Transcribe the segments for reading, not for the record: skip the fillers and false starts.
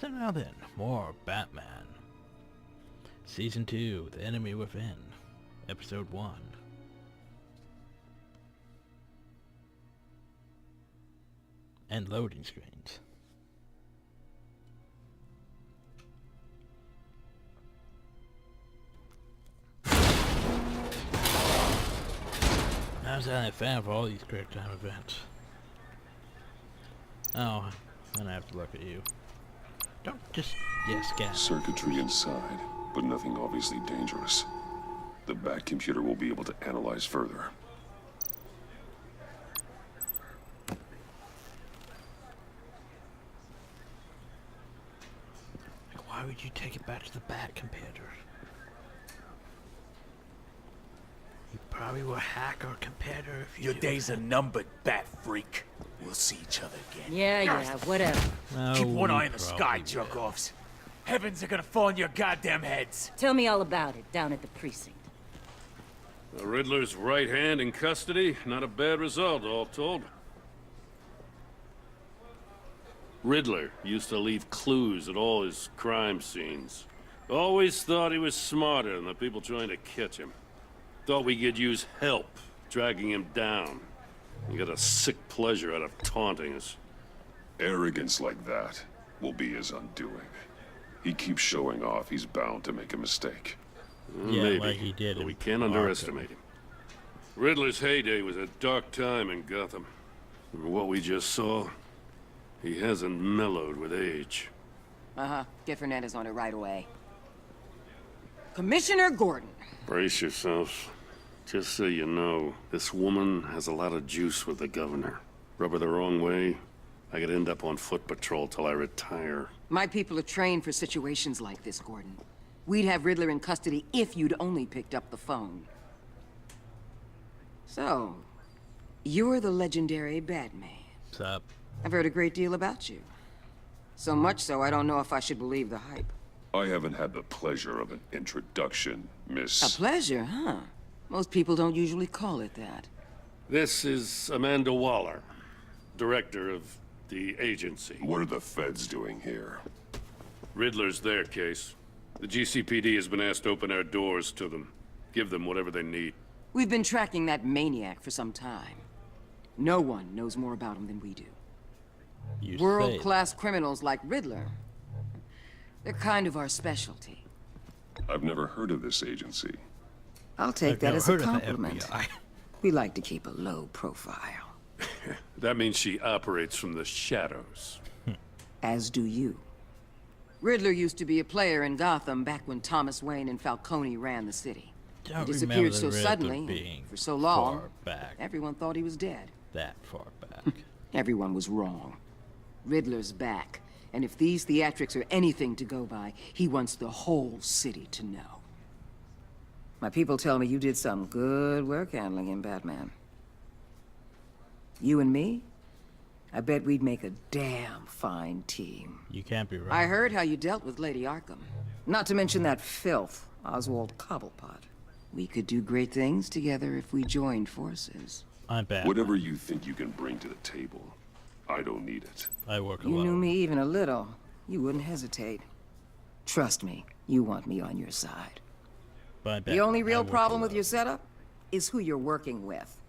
So now then, more Batman. Season 2, The Enemy Within, Episode 1. And loading screens. I was a fan of all these quick time events. Oh, and I have to look at you. Don't just, yes, gas. Circuitry inside, but nothing obviously dangerous. The Bat computer will be able to analyze further. Like, why would you take it back to the Bat computer? You probably will hack our computer if you Your days are numbered, Bat Freak. We'll see each other again. Yeah, whatever. No, Keep one we eye in the sky, probably will. jerk-offs. Heavens are gonna fall on your goddamn heads. Tell me all about it down at the precinct. The Riddler's right hand in custody, not a bad result, all told. Riddler used to leave clues at all his crime scenes. Always thought he was smarter than the people trying to catch him. Thought we could use help, dragging him down. He got a sick pleasure out of taunting us. Arrogance like that will be his undoing. He keeps showing off he's bound to make a mistake. Yeah, Maybe, like he did but in we can't Arkham. underestimate him. Riddler's heyday was a dark time in Gotham. From what we just saw, he hasn't mellowed with age. Uh-huh. Get Fernandez on it right away. Commissioner Gordon. Brace yourselves. Just so you know, this woman has a lot of juice with the governor. Rub her the wrong way, I could end up on foot patrol till I retire. My people are trained for situations like this, Gordon. We'd have Riddler in custody if you'd only picked up the phone. So, you're the legendary Batman. What's up? I've heard a great deal about you. So much so, I don't know if I should believe the hype. I haven't had the pleasure of an introduction, Miss... A pleasure, huh? Most people don't usually call it that. This is Amanda Waller, director of the agency. What are the feds doing here? Riddler's their case. The GCPD has been asked to open our doors to them. Give them whatever they need. We've been tracking that maniac for some time. No one knows more about him than we do. You say World-class criminals like Riddler. They're kind of our specialty. I've never heard of this agency. I'll take I've that never as a heard of the compliment. FBI. We like to keep a low profile. That means she operates from the shadows. As do you. Riddler used to be a player in Gotham back when Thomas Wayne and Falcone ran the city. Don't He disappeared remember the so Riddler suddenly, being and for so long, far back. everyone thought he was dead. That far back. Everyone was wrong. Riddler's back, and if these theatrics are anything to go by, he wants the whole city to know. My people tell me you did some good work handling him, Batman. You and me? I bet we'd make a damn fine team. You can't be wrong. I heard how you dealt with Lady Arkham. Not to mention that filth, Oswald Cobblepot. We could do great things together if we joined forces. I'm bad. Whatever you think you can bring to the table, I don't need it. I work You alone. knew me even a little, you wouldn't hesitate. Trust me, you want me on your side. But The only I real work problem with alone. your setup is who you're working with.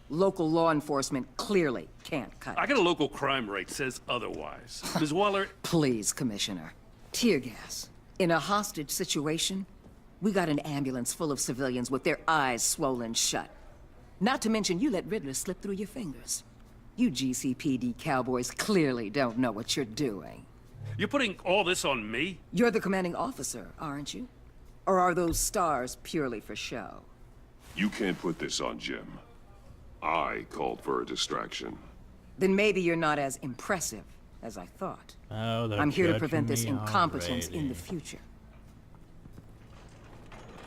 Local law enforcement clearly can't cut I it. got a local crime rate says otherwise. Ms. Waller, Please, Commissioner. Tear gas. In a hostage situation, we got an ambulance full of civilians with their eyes swollen shut. Not to mention you let Riddler slip through your fingers. You GCPD cowboys clearly don't know what you're doing. you're putting all this on me? You're the commanding officer, aren't you? Or are those stars purely for show? You can't put this on Jim. I called for a distraction. Then maybe you're not as impressive as I thought. Oh, they're I'm here to judging prevent this me incompetence already. in the future.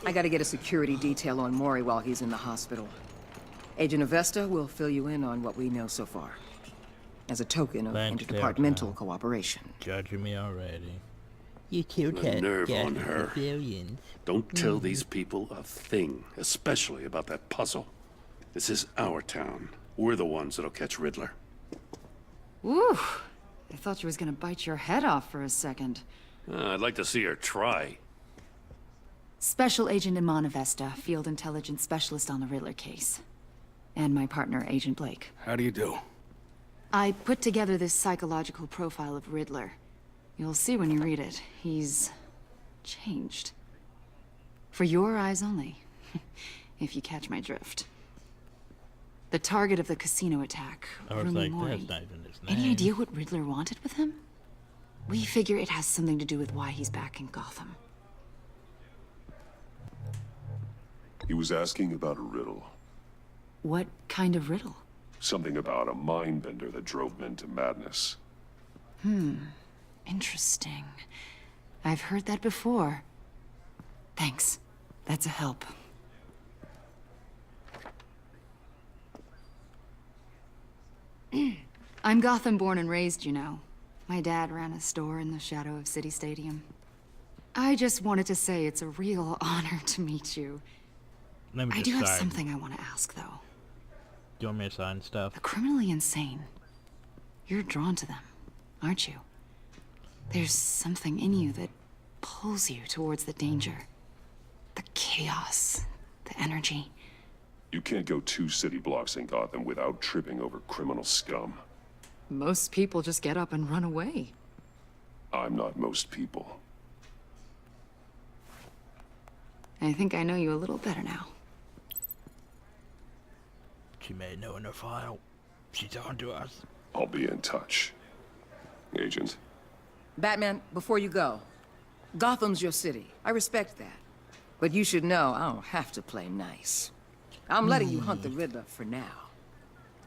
I gotta get a security detail on Maury while he's in the hospital. Agent Avesta will fill you in on what we know so far. As a token of Thanks, interdepartmental Telltale. cooperation. Judging me already. You two The nerve on her. civilians. Don't tell these people a thing, especially about that puzzle. This is our town. We're the ones that'll catch Riddler. Woo! I thought she was gonna bite your head off for a second. I'd like to see her try. Special Agent Imana Vesta, Field Intelligence Specialist on the Riddler case. And my partner, Agent Blake. How do you do? I put together this psychological profile of Riddler. You'll see when you read it. He's changed. For your eyes only, if you catch my drift. The target of the casino attack, I was Rumi like, Mori. that's not even his name. Any idea what Riddler wanted with him? We figure it has something to do with why he's back in Gotham. He was asking about a riddle. What kind of riddle? Something about a mind bender that drove men to madness. Interesting. I've heard that before. Thanks. That's a help. I'm Gotham born and raised, you know. My dad ran a store in the shadow of City Stadium. I just wanted to say it's a real honor to meet you. Let me I just do have sign. something I want to ask, though. Do you want me to sign stuff? The criminally insane. You're drawn to them, aren't you? There's something in you that pulls you towards the danger. The chaos, the energy. You can't go 2 city blocks in Gotham without tripping over criminal scum. Most people just get up and run away. I'm not most people. I think I know you a little better now. She made no in her file. She's on to us. I'll be in touch. Agent. Batman, before you go, Gotham's your city. I respect that. But you should know I don't have to play nice. I'm letting you hunt the Riddler for now.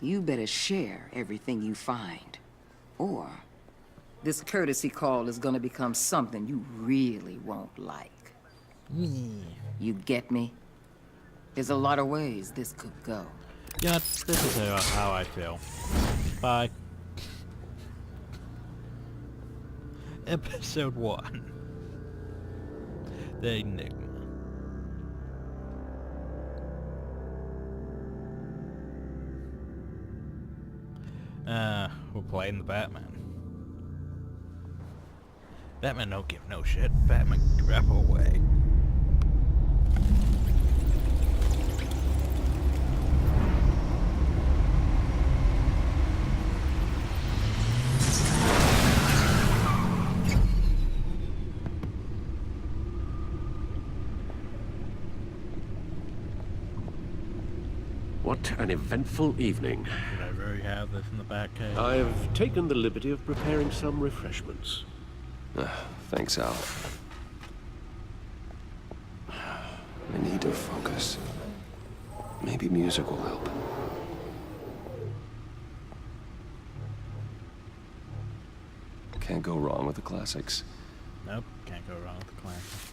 You better share everything you find. Or this courtesy call is gonna become something you really won't like. You get me? There's a lot of ways this could go. Yeah, this is how I feel. Bye. Episode 1. The Enigma. We're playing the Batman. Batman don't give no shit. Batman rap away. What an eventful evening. Did I really have this in the back cave? I've taken the liberty of preparing some refreshments. Thanks, Al. I need to focus. Maybe music will help. Can't go wrong with the classics. Nope, can't go wrong with the classics.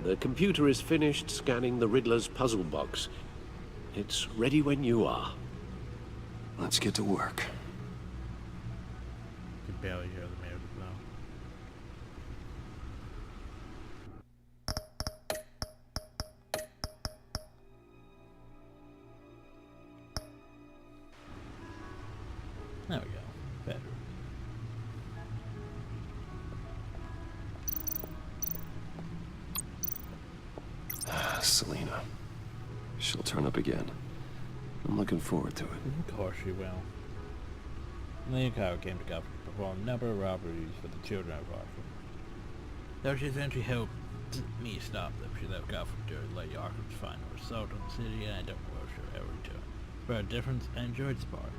The computer is finished scanning the Riddler's puzzle box. It's ready when you are. Let's get to work. You can barely hear the music though. There we go. Better. Selena. She'll turn up again. I'm looking forward to it. Of course she will. Lee Kyle came to Gotham to perform a number of robberies for the children of Arkham. Though she eventually helped me stop them, she left Gotham during Lady Arkham's final assault on the city, and I don't wish her ever to. For a difference, I enjoyed Spark.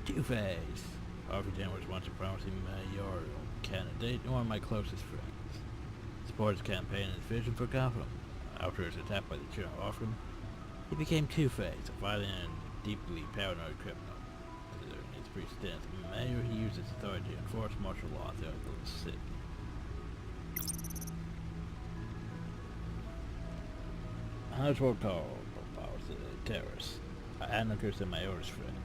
Two-Face. Harvey Dent was once a promising mayoral candidate and one of my closest friends. Supported his campaign and his vision for Gotham. After his attack by the children of Arkham, he became Two-Face, a violent and deeply paranoid criminal. In his brief stint as mayor, he used his authority to enforce martial law throughout the city. Oswald was a terrorist, an anarchist and my oldest friend.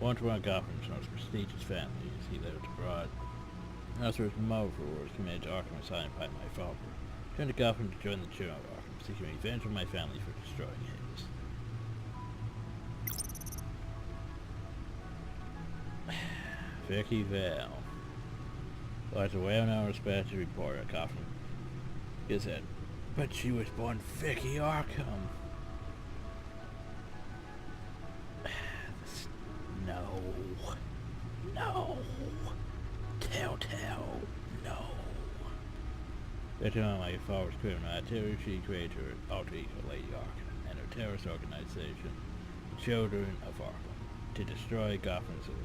Once one of Gotham's most prestigious families, he lived abroad. After his moar was committed to Arkham assigned by my father, Turned to Gotham to join the Children of Arkham, seeking revenge on my family for destroying his. Vicky Vale. Like a well-known respected reporter at Gotham Gazette. But she was born Vicky Arkham. No. No. Telltale. No. Betting on my father's criminal activity, she created her alter ego, Lady Arkham, and her terrorist organization, the Children of Arkham, to destroy Gotham's elite.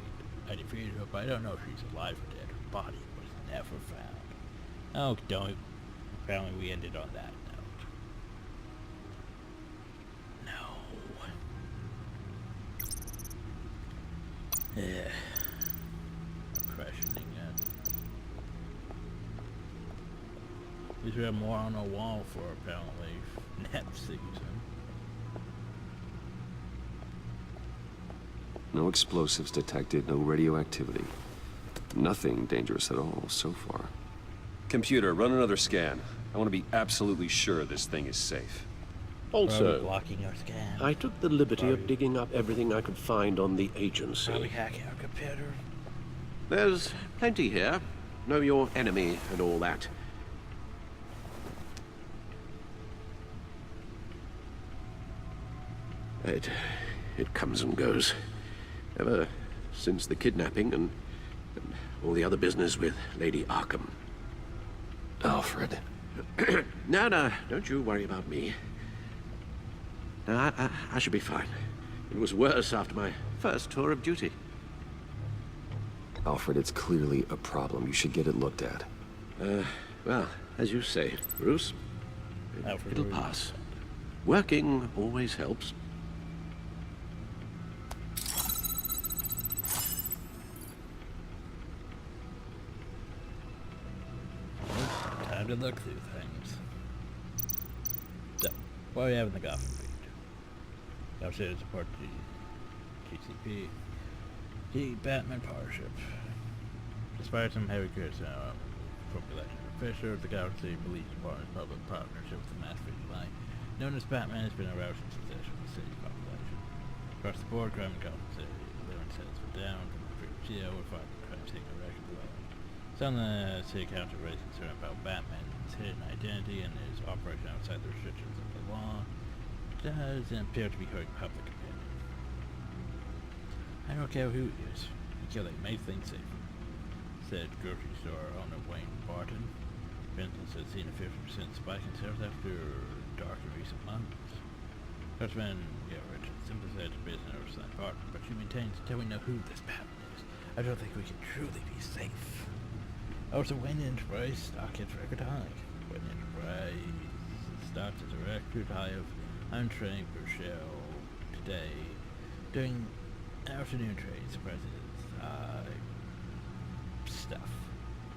I defeated her, but I don't know if she's alive or dead. Her body was never found. Oh, don't. Apparently we ended on that note. No. Yeah. I'm questioning it. Is there more on a wall for apparently next season? No explosives detected, no radioactivity. Nothing dangerous at all so far. Computer, run another scan. I want to be absolutely sure this thing is safe. Also, blocking your scan. I took the liberty of digging up everything I could find on the agency. Probably hacking our computer. There's plenty here. Know your enemy and all that. It comes and goes. Ever since the kidnapping and all the other business with Lady Arkham. Alfred. No, don't you worry about me. No, I should be fine. It was worse after my first tour of duty. Alfred, it's clearly a problem. You should get it looked at. Well, as you say, Bruce, Alfred it'll Reed. pass. Working always helps. Time to look through things. So, what do we have in the Gotham feed? Downstairs support GCP. The Batman partnership. Despite some heavy criticism from election officials, the Galaxy Police Department's public partnership with the mass vigilante known as Batman has been a rousing success for the city's population. Across the board, crime in Gotham City, living sentence were down from the previous year, with violent crime taking a record low. Some of the city council raised concern about Batman's hidden identity and his operation outside the restrictions of the law. Doesn't appear to be hurting public opinion. I don't care who he is. Until they make things safer, said grocery store owner Wayne Barton. Business has seen a 50% spike in sales after dark in recent months. Customer Richard simply said to business owner Stan Barton, but she maintains until we know who this Batman is, I don't think we can truly be safe. Also, Wayne Enterprise stock hits record high. Wayne Enterprise stock is a record high of untrained per share today. During afternoon trades, the president's stuff.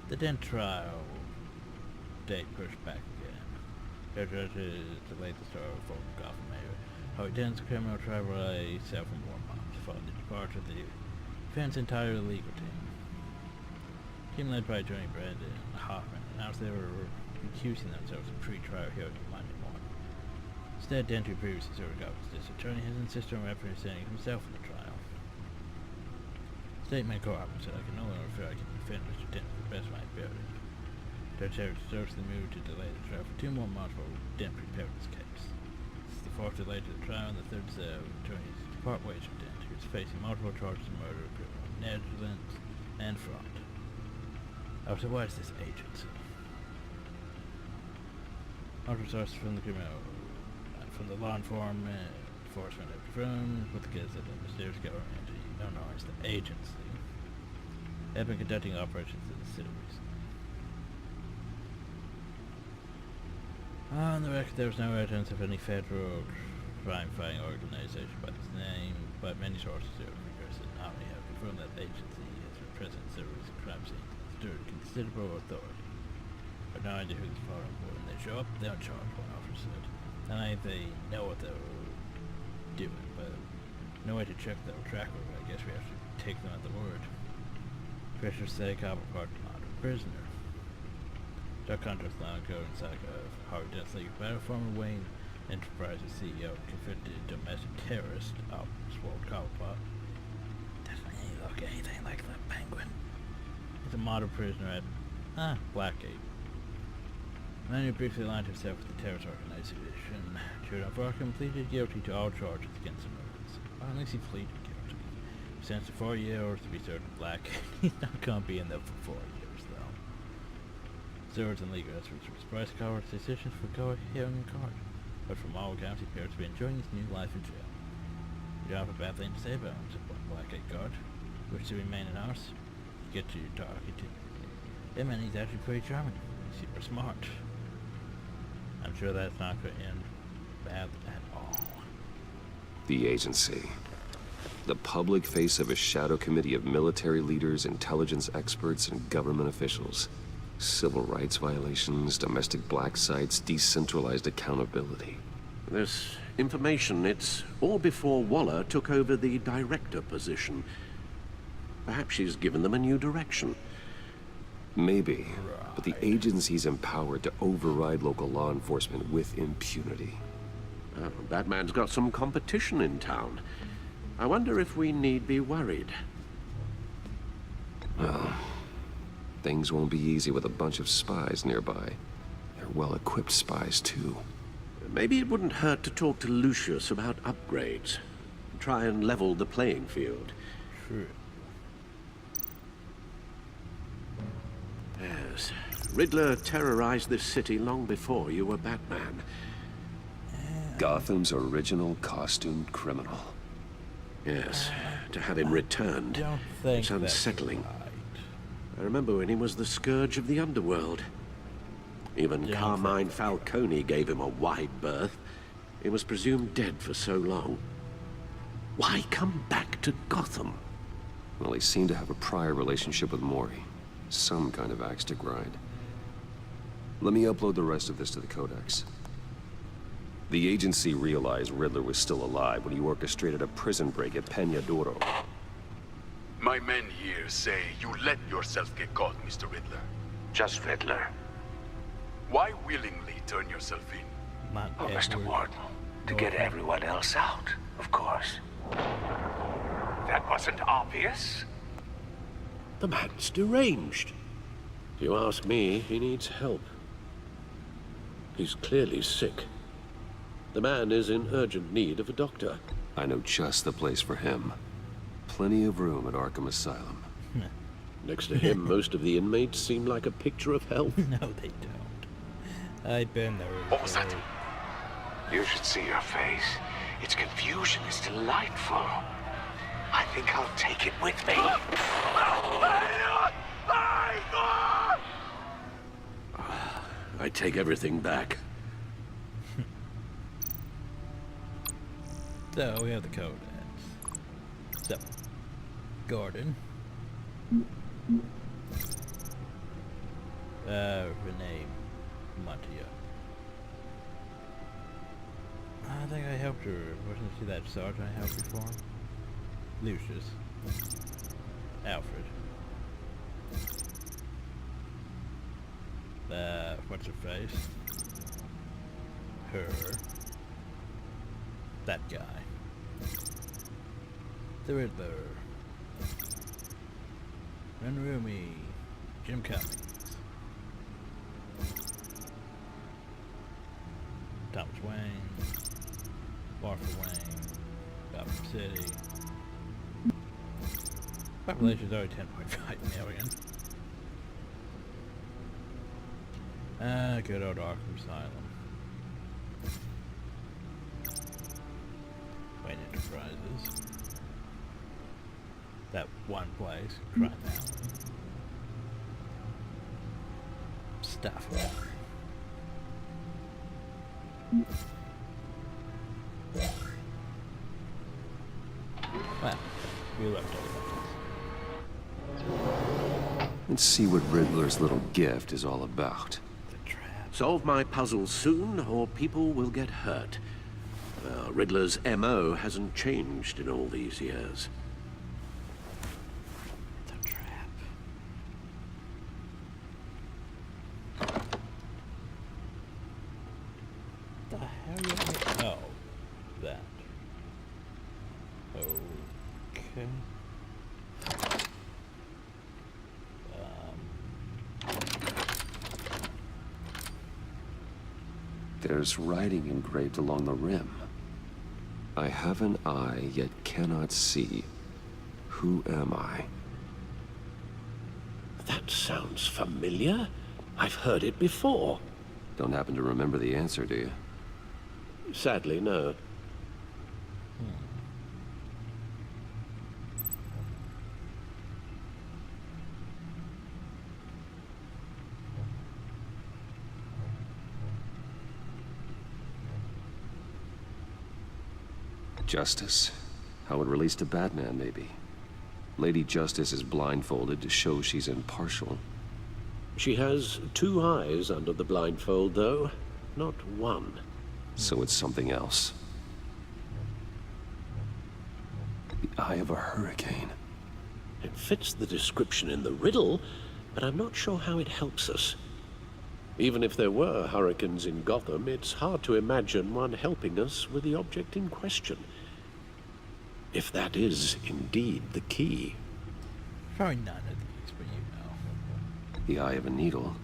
The Dent trial date pushed back again. The judges delayed the start of Fulton Gotham Mayor. How Dent's criminal trial relay 7 more months following the departure of the defense entire legal team. Team led by Johnny Brandon and Hoffman announced they were recusing themselves in pre-trial hearing Monday morning. Instead, Dent, who previously served Gotham's district attorney, has insisted on representing himself in the trial. State Medical Officer said, I can no longer feel I can defend Mr. Dent to the best of my ability. Judge Harris socially moved to delay the trial for 2 more months while Dent prepared his case. This is the 4th delay to the trial, and the 3rd attorneys to part ways with Dent, who is facing multiple charges of murder, criminal negligence, and fraud. So what is this agency? Multiple sources from the law enforcement have confirmed with the Gazette that mysterious government entity known as the agency have been conducting operations in the city recently. On the record, there was no evidence of any federal crime-fighting organization by this name, but many sources have not only have confirmed that the agency has been present in several recent crime scenes and stirred considerable authority. I have no idea who is following for. When they show up, they don't charge, one officer said. And they know what they're doing, but no way to check their track record. I guess we have to take them at the word. Officials say Copper Park not a prisoner. Duck Hunter's long code saga of Harvey Dent's League of Battle, former Wayne Enterprises CEO, convicted domestic terrorist Swole Cobblepot. Doesn't he look anything like the Penguin? He's a model prisoner at Blackgate. The man who briefly aligned himself with the terrorist organization. Children Barkham pleaded guilty to all charges against him. Or at least he pleaded guilty. Sentenced to 4 years to be served in Blackgate. He's not gonna be in there for 4 years though. Stewards and legal experts were surprised to cover decisions for hearing in court. But from all accounts, he appears to be enjoying his new life in jail. You don't have a bad thing to say about him, said one Blackgate guard. Wish to remain in ours? You get to your talking to him, and he's actually pretty charming. He's super smart. I'm sure that's not going to end bad at all. The agency. The public face of a shadow committee of military leaders, intelligence experts, and government officials. Civil rights violations, domestic black sites, decentralized accountability. This information, it's all before Waller took over the director position. Perhaps she's given them a new direction. Maybe, but the agency's empowered to override local law enforcement with impunity. Batman's got some competition in town. I wonder if we need be worried. Well, things won't be easy with a bunch of spies nearby. They're well-equipped spies, too. Maybe it wouldn't hurt to talk to Lucius about upgrades. Try and level the playing field. True. Yes. Riddler terrorized this city long before you were Batman. Gotham's original costumed criminal. Yes. To have him returned. It's unsettling. I remember when he was the scourge of the underworld. Even Carmine Falcone gave him a wide berth. He was presumed dead for so long. Why come back to Gotham? Well, he seemed to have a prior relationship with Mori. Some kind of axe to grind. Let me upload the rest of this to the Codex. The agency realized Riddler was still alive when he orchestrated a prison break at Peñadoro. My men here say you let yourself get caught, Mr. Riddler. Just Riddler. Why willingly turn yourself in? Not oh, Edward. Mr. Warden, to get everyone else out, of course. That wasn't obvious. The man's deranged. If you ask me, he needs help. He's clearly sick. The man is in urgent need of a doctor. I know just the place for him. Plenty of room at Arkham Asylum. Next to him, most of the inmates seem like a picture of health. No, they don't. I've been there. What was that? You should see your face. Its confusion is delightful. I think I'll take it with me. I take everything back. So, we have the Codex. So, Gordon. Renee Montia. I think I helped her. Wasn't she that sergeant I helped before? Lucius. Alfred. What's her face? Her. That guy. The Riddler. Rumi. Jim Cummings. Thomas Wayne. Martha Wayne. Gotham City. Population's already 10.5 million. Good old Arkham Asylum. Wayne Enterprises. That one place, Crime Alley. Stuff. Well, we left all Let's see what Riddler's little gift is all about. the trap. Solve my puzzle soon, or people will get hurt. Riddler's MO hasn't changed in all these years. The trap. there's writing engraved along the rim. I have an eye, yet cannot see. Who am I? That sounds familiar. I've heard it before. Don't happen to remember the answer, do you? Sadly, no. Justice. How it relates to Batman, maybe. Lady Justice is blindfolded to show she's impartial. She has 2 eyes under the blindfold, though. Not one. So it's something else. The eye of a hurricane. It fits the description in the riddle, but I'm not sure how it helps us. Even if there were hurricanes in Gotham, it's hard to imagine one helping us with the object in question. If that is indeed the key. Probably none of these, but you know. The eye of a needle.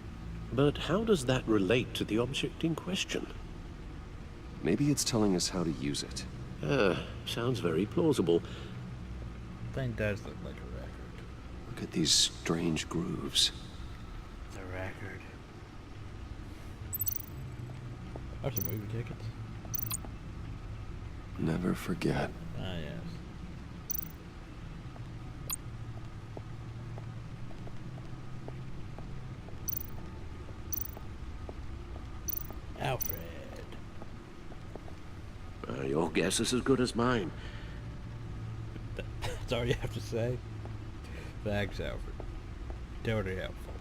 But how does that relate to the object in question? Maybe it's telling us how to use it. Sounds very plausible. Thing does look like a record. Look at these strange grooves. The record. Are some movie tickets? Never forget. Ah, yes. Alfred. Your guess is as good as mine. That's all you have to say? Thanks, Alfred. Totally helpful.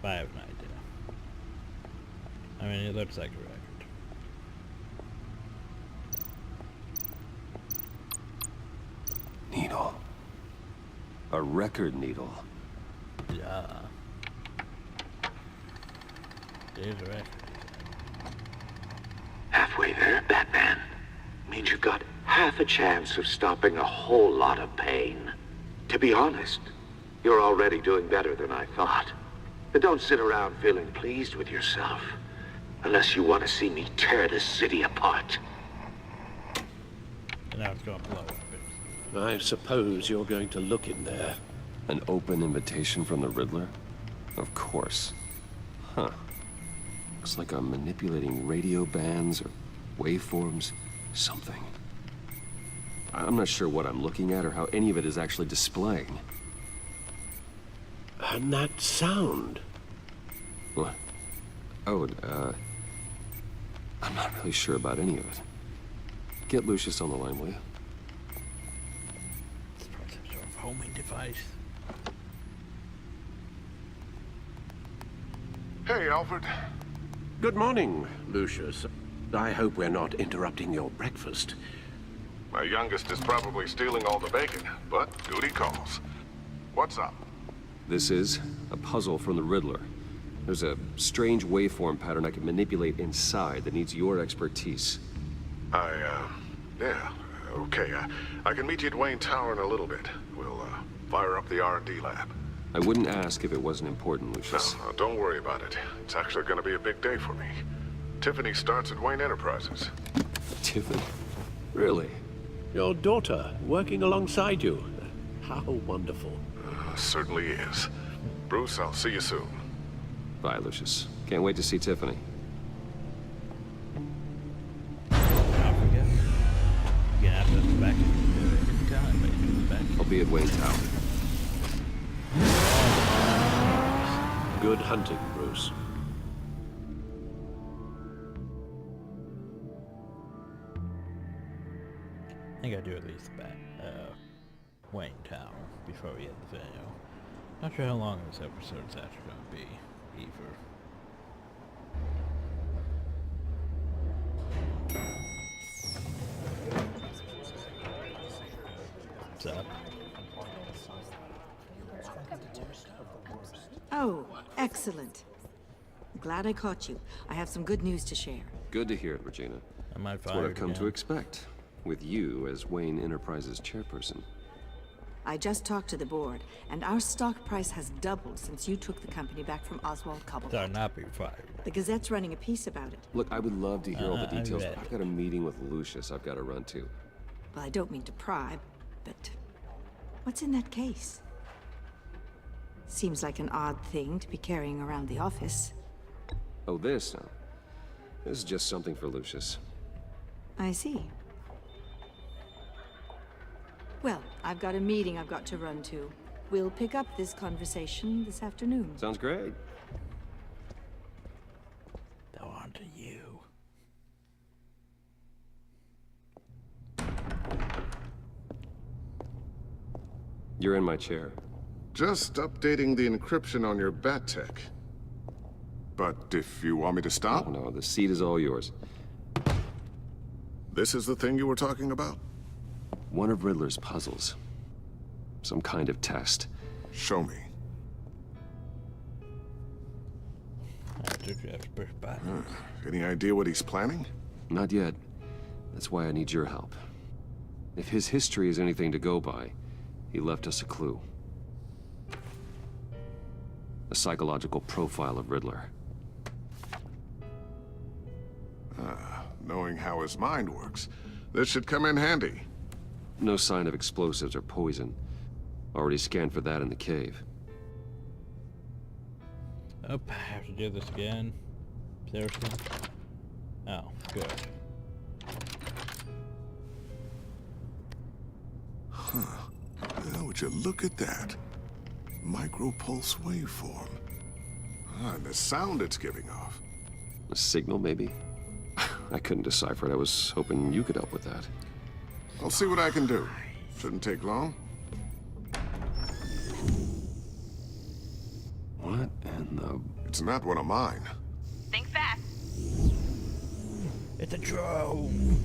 I have an idea. I mean, it looks like a record. Needle. A record needle. Yeah. There's a record. Halfway there, Batman. Means you've got half a chance of stopping a whole lot of pain. To be honest, you're already doing better than I thought. But don't sit around feeling pleased with yourself. Unless you want to see me tear this city apart. And now it's going to blow up. I suppose you're going to look in there. An open invitation from the Riddler? Of course. Huh. Looks like I'm manipulating radio bands or waveforms. Something. I'm not sure what I'm looking at or how any of it is actually displaying. And that sound. What? Oh, I'm not really sure about any of it. Get Lucius on the line, will you? It's probably some sort of homing device. Hey, Alfred. Good morning, Lucius. I hope we're not interrupting your breakfast. My youngest is probably stealing all the bacon, but duty calls. What's up? This is a puzzle from the Riddler. There's a strange waveform pattern I can manipulate inside that needs your expertise. Yeah, okay. I can meet you at Wayne Tower in a little bit. We'll, fire up the R&D lab. I wouldn't ask if it wasn't important, Lucius. No, don't worry about it. It's actually gonna be a big day for me. Tiffany starts at Wayne Enterprises. Tiffany? Really? Your daughter, working alongside you. How wonderful. Certainly is. Bruce, I'll see you soon. Bye, Lucius. Can't wait to see Tiffany. I'll forget. You can have to back in time, but you can back. I'll be at Wayne Tower. Good hunting, Bruce. I think I do at least back Wayne Town before we end the video. Not sure how long this episode's actually going to be, either. What's up? Oh, excellent. Glad I caught you. I have some good news to share. Good to hear it, Regina. Am I That's what I've come to expect, with you as Wayne Enterprises chairperson. I just talked to the board, and our stock price has doubled since you took the company back from Oswald Cobblepot. They're not being fired. The Gazette's running a piece about it. Look, I would love to hear all the details, read but I've got a meeting with Lucius I've got to run to. Well, I don't mean to pry, but what's in that case? Seems like an odd thing to be carrying around the office. Oh, this? No. This is just something for Lucius. I see. Well, I've got a meeting I've got to run to. We'll pick up this conversation this afternoon. Sounds great. Now on to you. You're in my chair. Just updating the encryption on your bat tech. But if you want me to stop? Oh, no, the seat is all yours. This is the thing you were talking about? One of Riddler's puzzles. Some kind of test. Show me. Any idea what he's planning? Not yet. That's why I need your help. If his history is anything to go by, he left us a clue. A psychological profile of Riddler. Knowing how his mind works, this should come in handy. No sign of explosives or poison. Already scanned for that in the cave. Oh, I have to do this again. Seriously? Oh, good. Huh. Well, would you look at that? Micro-pulse waveform. And the sound it's giving off. A signal, maybe? I couldn't decipher it. I was hoping you could help with that. I'll see what I can do. Shouldn't take long. What in the... It's not one of mine. Think fast. It's a drone.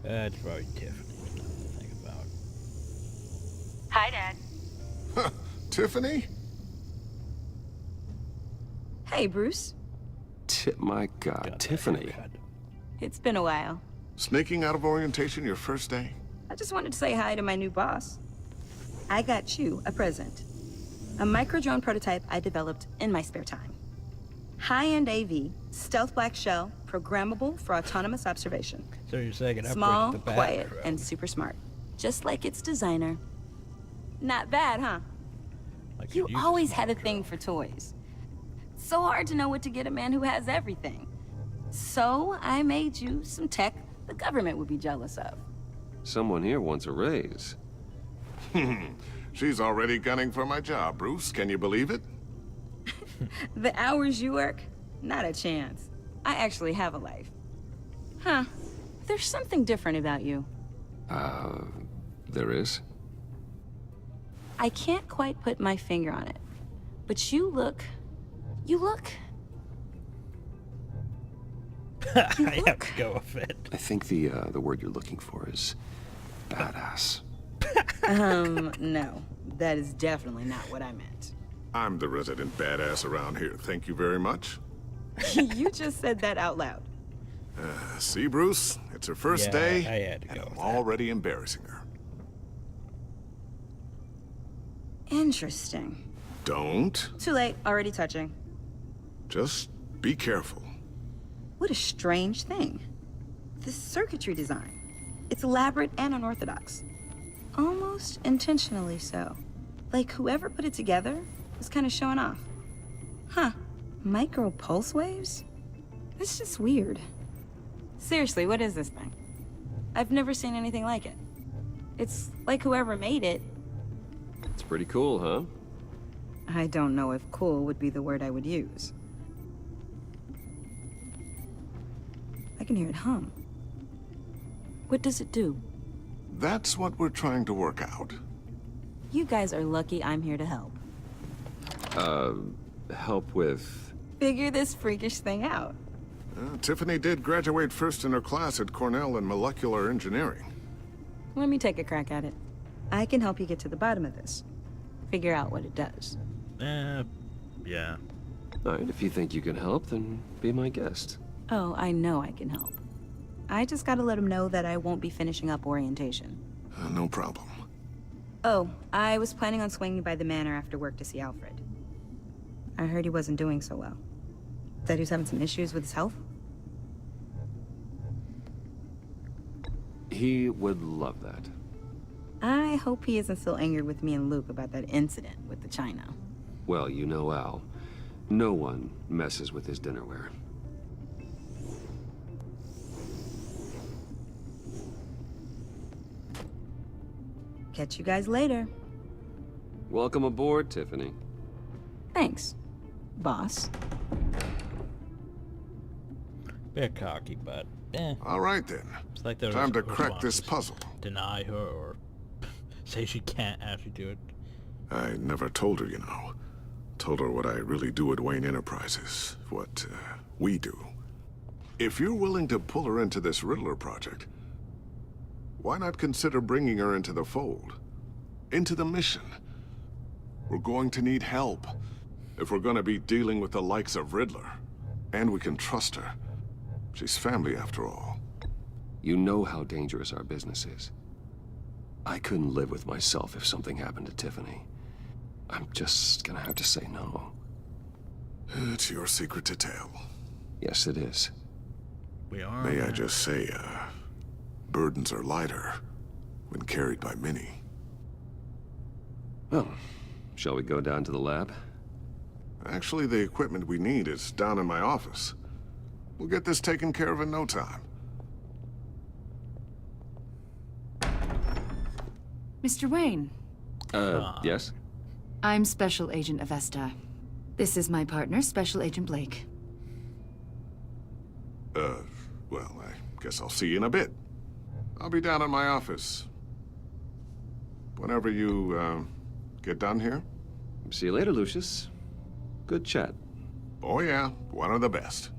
That's probably Tiffany. Nothing to think about. Hi, Dad. Huh, Tiffany? Hey, Bruce. My God, Tiffany. It's been a while. Sneaking out of orientation your first day? I just wanted to say hi to my new boss. I got you a present. A micro-drone prototype I developed in my spare time. High-end AV, stealth black shell, programmable for autonomous observation. So you're saying it small, upgrades the quiet, drone. and super smart. Just like its designer. Not bad, huh? Like You always had a thing for toys. So hard to know what to get a man who has everything. So I made you some tech the government would be jealous of. Someone here wants a raise. She's already gunning for my job, Bruce. Can you believe it? The hours you work? Not a chance. I actually have a life. Huh. There's something different about you. There is? I can't quite put my finger on it. But you look... I have to go with it. I think the word you're looking for is badass. No. That is definitely not what I meant. I'm the resident badass around here. Thank you very much. You just said that out loud. See, Bruce? It's her first day, I had to and go I'm with that. already embarrassing her. Interesting. Don't. Too late. Already touching. Just be careful. What a strange thing. This circuitry design. It's elaborate and unorthodox. Almost intentionally so. Like whoever put it together was kind of showing off. Huh. Micro pulse waves? That's just weird. Seriously, what is this thing? I've never seen anything like it. It's like whoever made it. It's pretty cool, huh? I don't know if cool would be the word I would use. I can hear it hum. What does it do? That's what we're trying to work out. You guys are lucky I'm here to help. Help with... Figure this freakish thing out. Tiffany did graduate first in her class at Cornell in molecular engineering. Let me take a crack at it. I can help you get to the bottom of this. Figure out what it does. Yeah. All right, if you think you can help, then be my guest. Oh, I know I can help. I just gotta let him know that I won't be finishing up orientation. No problem. Oh, I was planning on swinging by the manor after work to see Alfred. I heard he wasn't doing so well. Said he was having some issues with his health. He would love that. I hope he isn't still angered with me and Luke about that incident with the china. Well, you know Al. No one messes with his dinnerware. Catch you guys later. Welcome aboard, Tiffany. Thanks, boss. Bit cocky, but All right then. It's like those Time to who crack wants this to puzzle. Deny her or say she can't actually do it. I never told her, you know. Told her what I really do at Wayne Enterprises. What we do. If you're willing to pull her into this Riddler project, why not consider bringing her into the fold? Into the mission? We're going to need help if we're going to be dealing with the likes of Riddler. And we can trust her. She's family after all. You know how dangerous our business is. I couldn't live with myself if something happened to Tiffany. I'm just gonna have to say no. It's your secret to tell. Yes, it is. We are. May I just say, burdens are lighter when carried by many. Well, shall we go down to the lab? Actually, the equipment we need is down in my office. We'll get this taken care of in no time. Mr. Wayne. Yes? I'm Special Agent Avesta. This is my partner, Special Agent Blake. Well, I guess I'll see you in a bit. I'll be down in my office. Whenever you, get done here. See you later, Lucius. Good chat. Oh yeah, one of the best.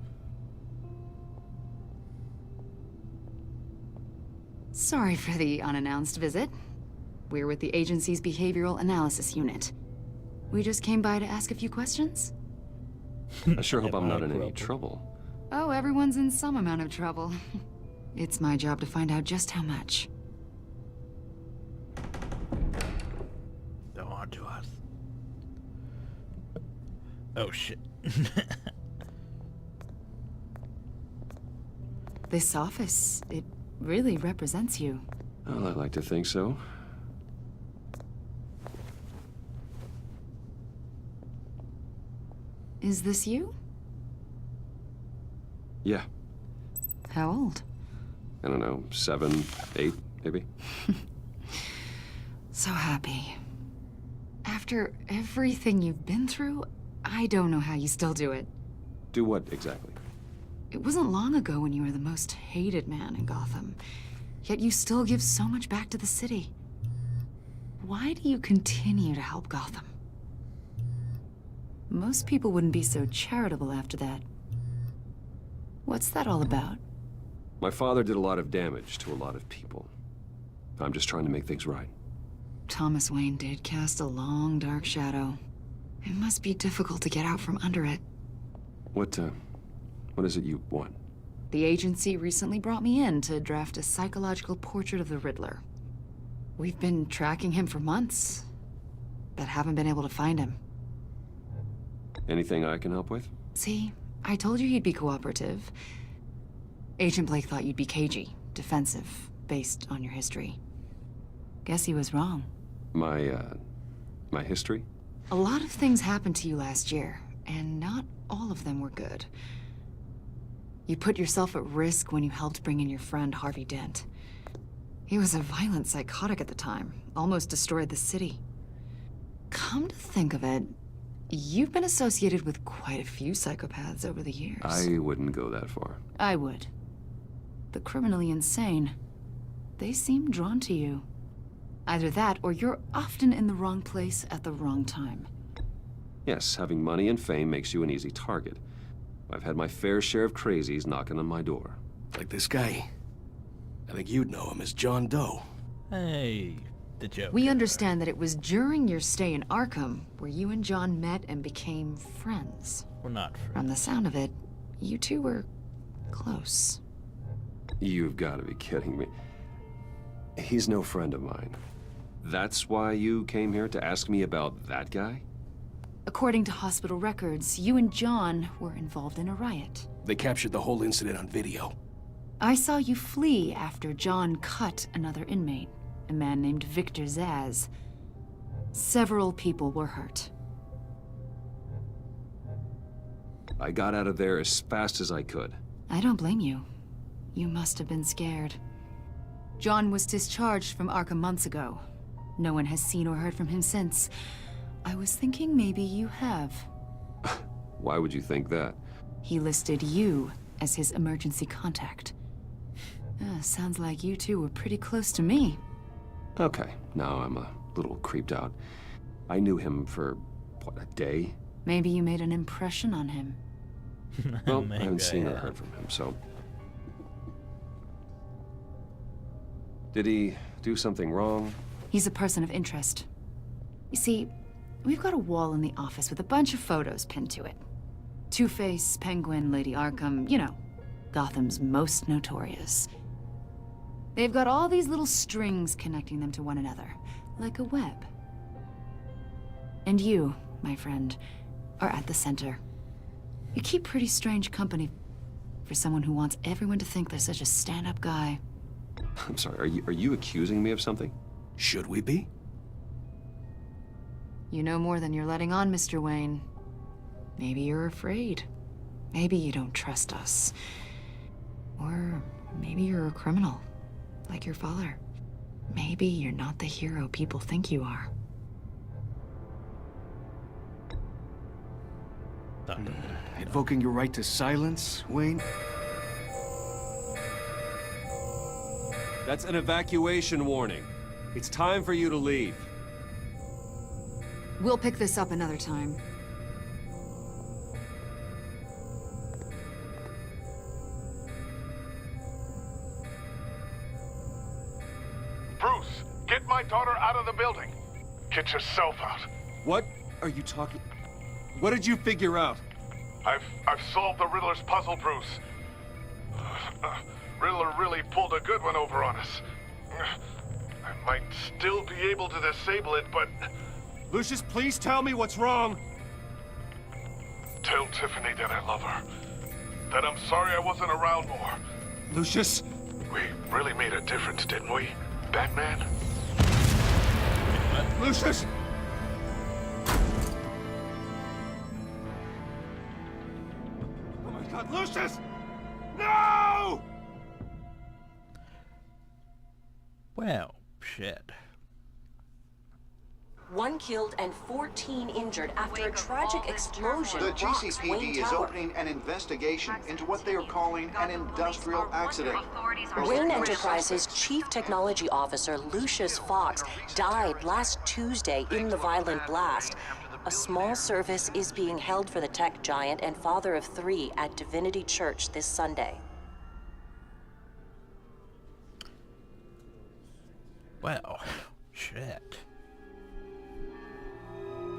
Sorry for the unannounced visit. We're with the agency's behavioral analysis unit. We just came by to ask a few questions. I sure hope I'm not in any trouble. Oh, everyone's in some amount of trouble. It's my job to find out just how much. Don't want to us. Oh shit. This office, it really represents you. Well, I like to think so. Is this you? Yeah. How old? I don't know, 7, 8, maybe? So happy. After everything you've been through, I don't know how you still do it. Do what exactly? It wasn't long ago when you were the most hated man in Gotham, yet you still give so much back to the city. Why do you continue to help Gotham? Most people wouldn't be so charitable after that. What's that all about? My father did a lot of damage to a lot of people. I'm just trying to make things right. Thomas Wayne did cast a long, dark shadow. It must be difficult to get out from under it. What is it you want? The agency recently brought me in to draft a psychological portrait of the Riddler. We've been tracking him for months, but haven't been able to find him. Anything I can help with? See, I told you he'd be cooperative. Agent Blake thought you'd be cagey, defensive, based on your history. Guess he was wrong. My history? A lot of things happened to you last year, and not all of them were good. You put yourself at risk when you helped bring in your friend Harvey Dent. He was a violent psychotic at the time, almost destroyed the city. Come to think of it, you've been associated with quite a few psychopaths over the years. I wouldn't go that far. I would. The criminally insane, they seem drawn to you. Either that, or you're often in the wrong place at the wrong time. Yes, having money and fame makes you an easy target. I've had my fair share of crazies knocking on my door. Like this guy. I think you'd know him as John Doe. Hey, the joke. We understand that it was during your stay in Arkham where you and John met and became friends. We're not friends. From the sound of it, you two were close. You've got to be kidding me. He's no friend of mine. That's why you came here to ask me about that guy? According to hospital records, you and John were involved in a riot. They captured the whole incident on video. I saw you flee after John cut another inmate, a man named Victor Zaz. Several people were hurt. I got out of there as fast as I could. I don't blame you. You must have been scared. John was discharged from Arkham months ago. No one has seen or heard from him since. I was thinking maybe you have. Why would you think that? He listed you as his emergency contact. Sounds like you two were pretty close to me. Okay, now I'm a little creeped out. I knew him for, what, a day? Maybe you made an impression on him. Well, I haven't seen or heard from him, so... Did he do something wrong? He's a person of interest. You see, we've got a wall in the office with a bunch of photos pinned to it. Two-Face, Penguin, Lady Arkham, you know, Gotham's most notorious. They've got all these little strings connecting them to one another, like a web. And you, my friend, are at the center. You keep pretty strange company for someone who wants everyone to think they're such a stand-up guy. I'm sorry, are you accusing me of something? Should we be? You know more than you're letting on, Mr. Wayne. Maybe you're afraid. Maybe you don't trust us. Or maybe you're a criminal, like your father. Maybe you're not the hero people think you are. Invoking your right to silence, Wayne? That's an evacuation warning. It's time for you to leave. We'll pick this up another time. Bruce, get my daughter out of the building. Get yourself out. What are you talking... What did you figure out? I've solved the Riddler's puzzle, Bruce. Riddler really pulled a good one over on us. I might still be able to disable it, but... Lucius, please tell me what's wrong. Tell Tiffany that I love her. That I'm sorry I wasn't around more. Lucius? We really made a difference, didn't we, Batman? Lucius! Oh my God, Lucius! No! Well, shit. 1 killed and 14 injured after a tragic explosion. The rocks Wayne GCPD is Tower. opening an investigation into what they are calling an industrial accident. Wayne Enterprises' Chief Technology Officer, Lucius Fox, died last Tuesday in the violent blast. A small service is being held for the tech giant and father of 3 at Divinity Church this Sunday. Well, shit.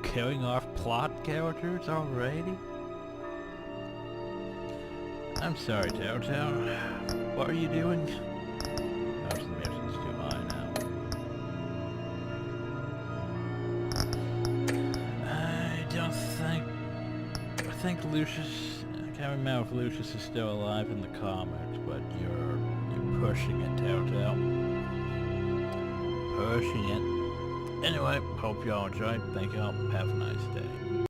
Killing off plot characters already? I'm sorry, Telltale. What are you doing? Oh, the music's too high now. I think Lucius... I can't remember if Lucius is still alive in the comics, but you're pushing it, Telltale. Pushing it. Anyway, hope y'all enjoyed. Thank y'all. Have a nice day.